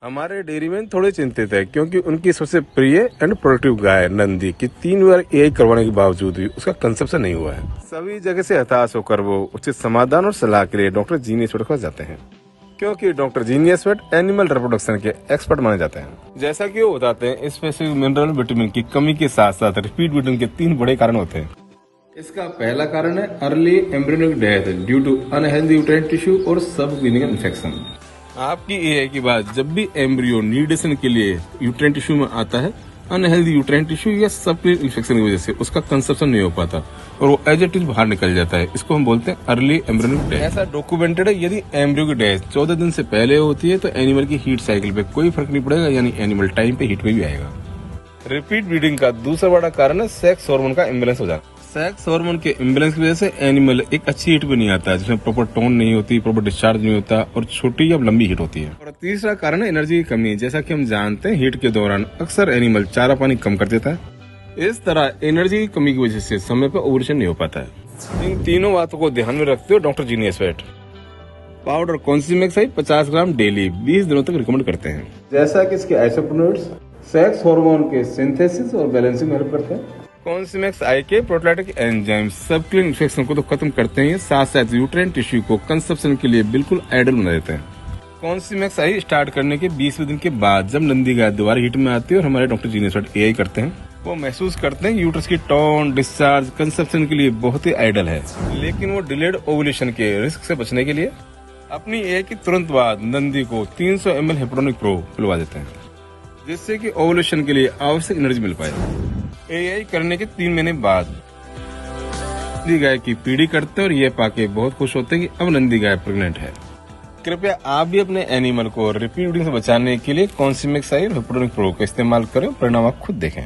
हमारे dairy man थोड़े चिंतित है क्योंकि उनकी सबसे प्रिय एंड प्रोडक्टिव गाय नंदी की 3 बार एआई करवाने के बावजूद भी उसका कंसेप्शन नहीं हुआ है। सभी जगह से हताश होकर वो उचित समाधान और सलाह के लिए डॉक्टर जीनियस वेट के पास जाते हैं, क्योंकि doctor genius vet animal reproduction के एक्सपर्ट माने जाते हैं। जैसा कि वो बताते हैं, स्पेसिफिक मिनरल विटामिन की कमी के साथ साथ रिपीट ब्रीडिंग के 3 बड़े कारण होते हैं। इसका पहला कारण है early embryonic death due to unhealthy uterine tissue और सब क्लिनिकल इन्फेक्शन। आपकी एआई की बात, जब भी एम्ब्रियो नीडेशन के लिए यूट्राइन टिश्यू में आता है, अनहेल्दी यूट्राइन टिश्यू या सब इन्फेक्शन की वजह से उसका कंसेप्शन नहीं हो पाता और वो एज इट इज बाहर निकल जाता है। इसको हम बोलते हैं अर्ली एम्ब्रियोनिक डेथ। ऐसा डॉक्यूमेंटेड है, यदि एम्ब्रियो की डेथ 14 दिन से पहले होती है तो एनिमल की हीट साइकिल पे कोई फर्क नहीं पड़ेगा, यानी एनिमल टाइम पे हीट में भी आएगा। रिपीट ब्रीडिंग का दूसरा बड़ा कारण है सेक्स हार्मोन का इम्बैलेंस हो जाना। सेक्स हार्मोन के इम्बैलेंस की वजह से एनिमल एक अच्छी हीट भी नहीं आता, जिसमें प्रॉपर टोन नहीं होती, प्रॉपर डिस्चार्ज नहीं होता और छोटी या लंबी हीट होती है। और तीसरा कारण है एनर्जी की कमी। जैसा कि हम जानते हैं, हीट के दौरान अक्सर एनिमल चारा पानी कम कर देता है। इस तरह एनर्जी की कमी की वजह से समय पर ओवुलेशन नहीं हो पाता है। इन तीनों बातों को ध्यान में रखते हुए डॉक्टर जीनियस वेट पाउडर कॉन्सिमेक्स 50 ग्राम डेली 20 दिनों तक रिकमेंड करते हैं। जैसा कि इसके आइसोप्रोनोइड्स सेक्स हार्मोन के सिंथेसिस और बैलेंसिंग में हेल्प करते हैं। कॉन्सिमेक्स आई के प्रोटोलाइटिक एंजाइम सब क्लीन इन्फेक्शन को तो खत्म करते हैं, साथ साथ यूट्राइन टिश्यू को कंसेप्शन के लिए बिल्कुल आइडियल बना देते हैं। कॉन्सिमेक्स आई स्टार्ट करने के 20वें दिन के बाद जब नंदी गाय दोबारा हीट में आती है और हमारे डॉक्टर जीनियस वेट एआई करते हैं, वो महसूस करते हैं यूट्रस की टोन डिस्चार्ज कंसेप्शन के लिए बहुत ही आइडियल है। लेकिन वो डिलेड ओवुलेशन के रिस्क से बचने के लिए अपनी एआई के तुरंत बाद नंदी को 300 ml हेपरोनिक प्रो पिलवा देते हैं, जिससे कि ओवुलेशन के लिए आवश्यक एनर्जी मिल पाए। एआई करने के 3 महीने बाद नंदी गाय की पीढ़ी करते हैं और ये पाके बहुत खुश होते हैं कि अब नंदी गाय प्रेग्नेंट है। कृपया आप भी अपने एनिमल को रिपीट ब्रीडिंग से बचाने के लिए कॉन्सिमेक्स आई और हेपरोनिक प्रो का इस्तेमाल करें, परिणाम आप खुद देखें।